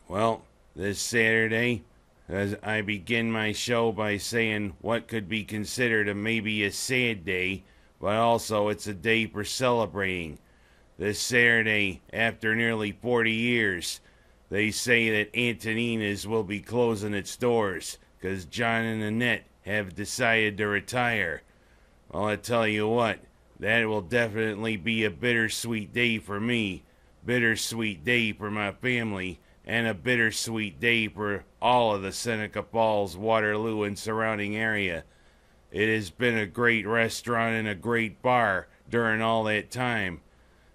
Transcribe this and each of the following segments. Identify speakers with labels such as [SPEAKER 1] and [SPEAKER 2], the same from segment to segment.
[SPEAKER 1] Well, this Saturday, as I begin my show by saying what could be considered maybe a sad day, but also it's a day for celebrating. This Saturday, after nearly 40 years, they say that Antonina's will be closing its doors because John and Annette have decided to retire. Well, I tell you what, that will definitely be a bittersweet day for me, bittersweet day for my family, and a bittersweet day for all of the Seneca Falls, Waterloo, and surrounding area. It has been a great restaurant and a great bar during all that time.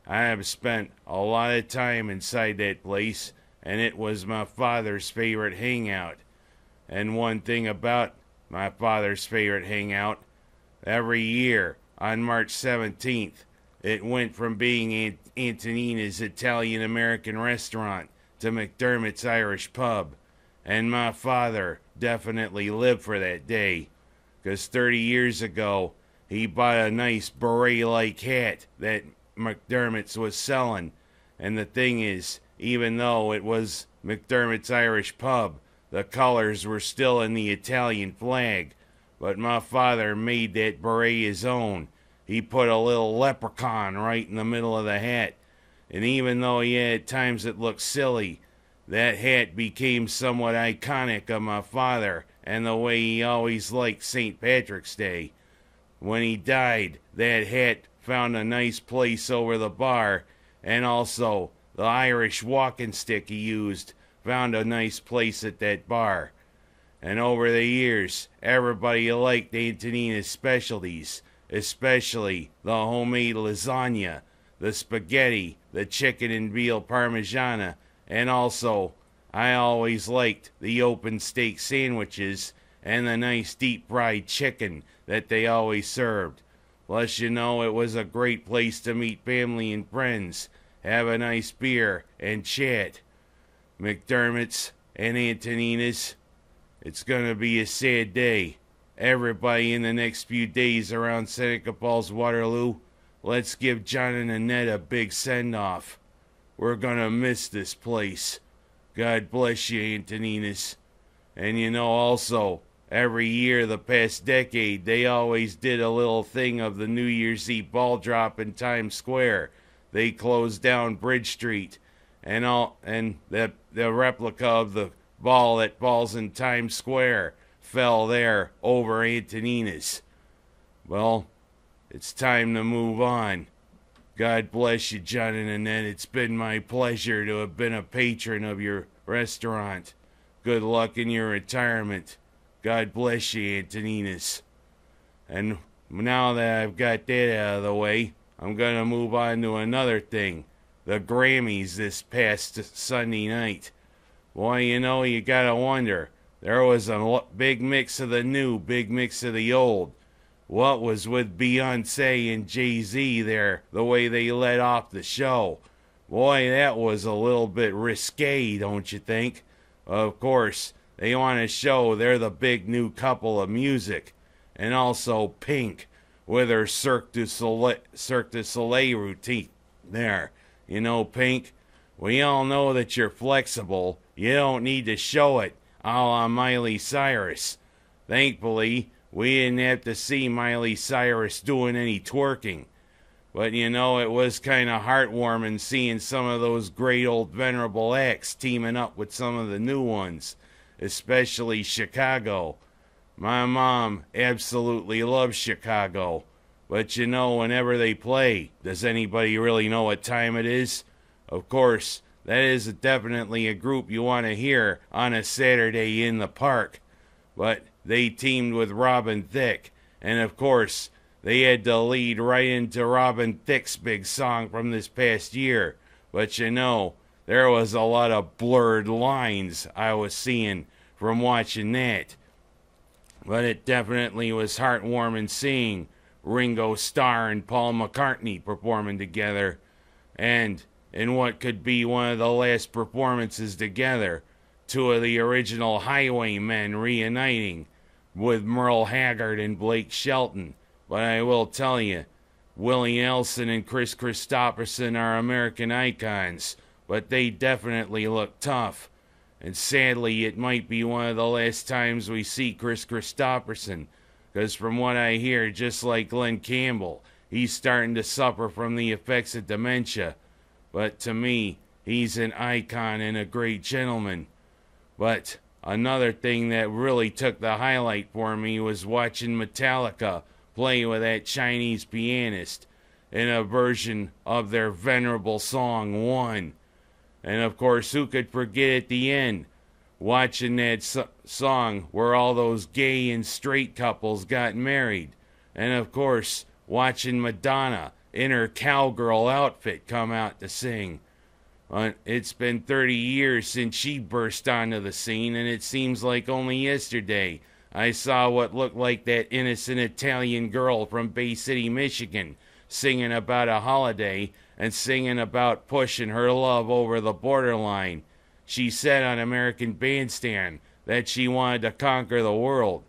[SPEAKER 1] I have spent a lot of time inside that place, and it was my father's favorite hangout. And one thing about my father's favorite hangout, every year on March 17th, it went from being Antonina's Italian-American restaurant to McDermott's Irish pub. And my father definitely lived for that day, because 30 years ago, he bought a nice beret-like hat that McDermott's was selling. And the thing is, even though it was McDermott's Irish pub, the colors were still in the Italian flag. But my father made that beret his own. He put a little leprechaun right in the middle of the hat. And even though, yeah, at times it looked silly, that hat became somewhat iconic of my father and the way he always liked St. Patrick's Day. When he died, that hat found a nice place over the bar, and also the Irish walking stick he used found a nice place at that bar. And over the years, everybody liked Antonina's specialties, especially the homemade lasagna, the spaghetti, the chicken and veal parmigiana, and also, I always liked the open steak sandwiches and the nice deep fried chicken that they always served. Plus, you know, it was a great place to meet family and friends, have a nice beer, and chat. McDermott's and Antonina's, it's gonna be a sad day. Everybody in the next few days around Seneca Falls, Waterloo, let's give John and Annette a big send-off. We're gonna miss this place. God bless you, Antonina's. And you know, also, every year the past decade, they always did a little thing of the New Year's Eve ball drop in Times Square. They closed down Bridge Street, and the replica of the ball that falls in Times Square fell there over Antonina's. Well, it's time to move on. God bless you, John and Annette. It's been my pleasure to have been a patron of your restaurant. Good luck in your retirement. God bless you, Antonina's. And now that I've got that out of the way, I'm going to move on to another thing. The Grammys this past Sunday night. Boy, you know, you gotta wonder. There was a big mix of the new, big mix of the old. What was with Beyonce and Jay-Z there, the way they led off the show? Boy, that was a little bit risque, don't you think? Of course, they want to show they're the big new couple of music. And also Pink, with her Cirque du Soleil routine there. You know, Pink, we all know that you're flexible. You don't need to show it, a la Miley Cyrus. Thankfully, we didn't have to see Miley Cyrus doing any twerking. But you know, it was kind of heartwarming seeing some of those great old venerable acts teaming up with some of the new ones, especially Chicago. My mom absolutely loves Chicago. But you know, whenever they play, does anybody really know what time it is? Of course, that is definitely a group you want to hear on a Saturday in the park. But they teamed with Robin Thicke, and of course, they had to lead right into Robin Thicke's big song from this past year. But you know, there was a lot of blurred lines I was seeing from watching that. But it definitely was heartwarming seeing Ringo Starr and Paul McCartney performing together, and in what could be one of the last performances together, two of the original Highwaymen reuniting. with Merle Haggard and Blake Shelton. But I will tell you, Willie Nelson and Chris Christopherson are American icons, but they definitely look tough. And sadly, it might be one of the last times we see Chris Christopherson, because from what I hear, just like Glenn Campbell, he's starting to suffer from the effects of dementia. But to me, he's an icon and a great gentleman. But another thing that really took the highlight for me was watching Metallica play with that Chinese pianist in a version of their venerable song, One. And of course, who could forget at the end, watching that song where all those gay and straight couples got married. And of course, watching Madonna in her cowgirl outfit come out to sing. It's been 30 years since she burst onto the scene, and it seems like only yesterday I saw what looked like that innocent Italian girl from Bay City, Michigan, singing about a holiday and singing about pushing her love over the borderline. She said on American Bandstand that she wanted to conquer the world.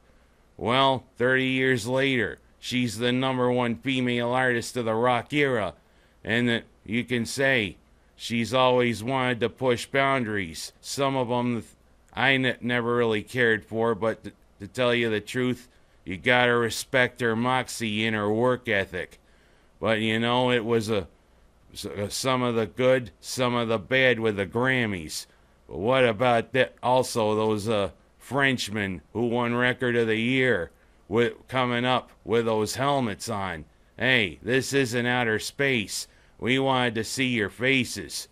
[SPEAKER 1] Well, 30 years later, she's the #1 female artist of the rock era, and you can say she's always wanted to push boundaries. Some of them I never really cared for, but to tell you the truth, you gotta respect her moxie and her work ethic. But you know, it was some of the good, some of the bad with the Grammys. But what about that? Also, those Frenchmen who won Record of the Year coming up with those helmets on. Hey, this isn't outer space. We wanted to see your faces.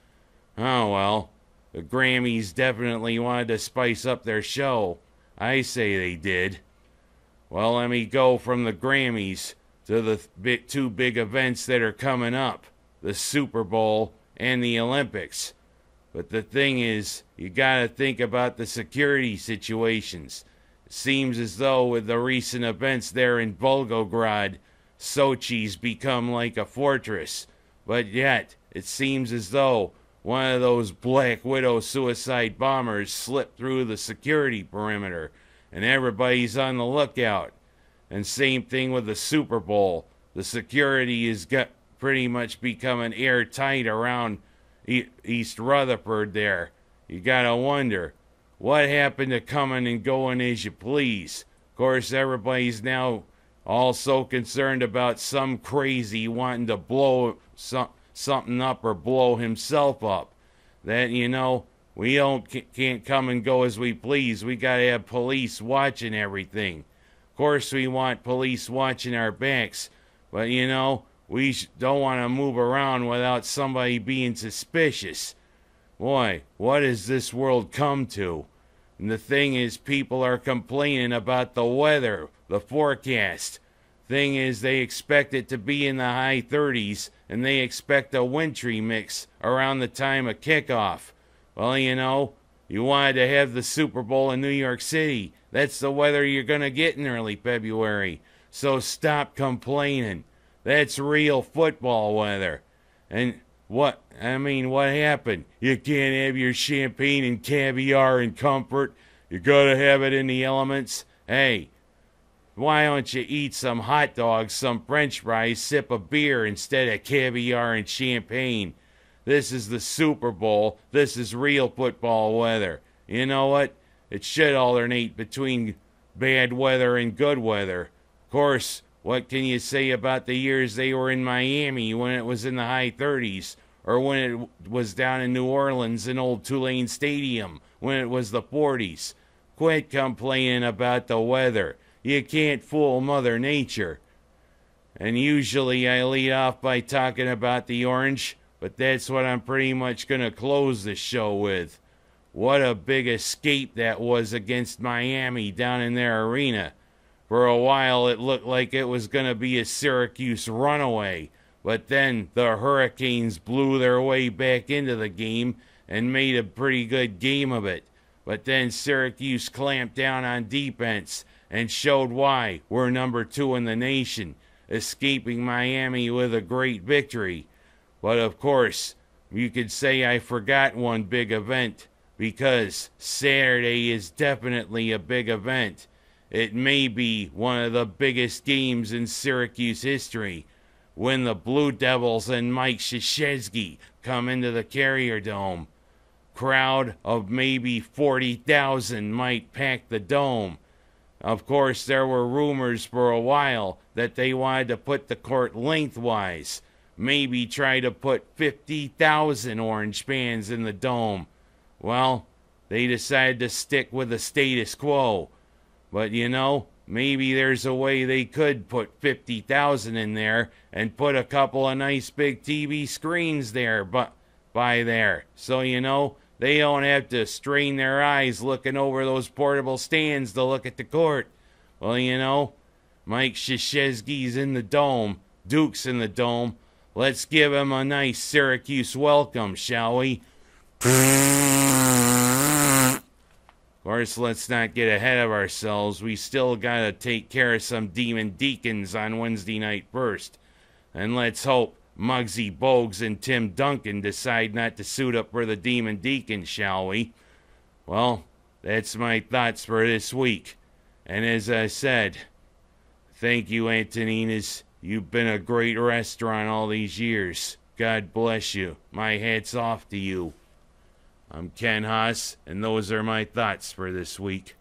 [SPEAKER 1] Oh well, the Grammys definitely wanted to spice up their show. I say they did. Well, let me go from the Grammys to the two big events that are coming up, the Super Bowl and the Olympics. But the thing is, you gotta think about the security situations. It seems as though with the recent events there in Volgograd, Sochi's become like a fortress. But yet, it seems as though one of those Black Widow suicide bombers slipped through the security perimeter, and everybody's on the lookout. And same thing with the Super Bowl. The security is pretty much becoming airtight around East Rutherford there. You gotta wonder, what happened to coming and going as you please? Of course, everybody's now also concerned about some crazy wanting to blow something up or blow himself up. That, you know, we can't come and go as we please. We gotta have police watching everything. Of course, we want police watching our backs, but you know, we don't want to move around without somebody being suspicious. Boy, what has this world come to? And the thing is, people are complaining about the weather, the forecast. Thing is, they expect it to be in the high 30s, and they expect a wintry mix around the time of kickoff. Well, you know, you wanted to have the Super Bowl in New York City. That's the weather you're going to get in early February. So stop complaining. That's real football weather. And what happened? You can't have your champagne and caviar in comfort. You gotta have it in the elements. Hey, why don't you eat some hot dogs, some french fries, sip a beer instead of caviar and champagne? This is the Super Bowl. This is real football weather. You know what? It should alternate between bad weather and good weather. Of course, what can you say about the years they were in Miami when it was in the high 30s? Or when it was down in New Orleans in old Tulane Stadium when it was the 40s? Quit complaining about the weather. You can't fool Mother Nature. And usually I lead off by talking about the Orange, but that's what I'm pretty much going to close this show with. What a big escape that was against Miami down in their arena. For a while it looked like it was going to be a Syracuse runaway, but then the Hurricanes blew their way back into the game and made a pretty good game of it. But then Syracuse clamped down on defense and showed why we're #2 in the nation, escaping Miami with a great victory. But of course, you could say I forgot one big event, because Saturday is definitely a big event. it may be one of the biggest games in Syracuse history when the Blue Devils and Mike Krzyzewski come into the Carrier Dome. Crowd of maybe 40,000 might pack the dome. Of course, there were rumors for a while that they wanted to put the court lengthwise, maybe try to put 50,000 Orange fans in the dome. Well, they decided to stick with the status quo. But you know, maybe there's a way they could put 50,000 in there and put a couple of nice big TV screens there, but by there. So you know, they don't have to strain their eyes looking over those portable stands to look at the court. Well, you know, Mike Krzyzewski's in the dome, Duke's in the dome. Let's give him a nice Syracuse welcome, shall we? Of course, let's not get ahead of ourselves. We still gotta take care of some Demon Deacons on Wednesday night first. And let's hope Muggsy Bogues and Tim Duncan decide not to suit up for the Demon Deacons, shall we? Well, that's my thoughts for this week. And as I said, thank you, Antoninas. You've been a great restaurant all these years. God bless you. My hat's off to you. I'm Ken Haas, and those are my thoughts for this week.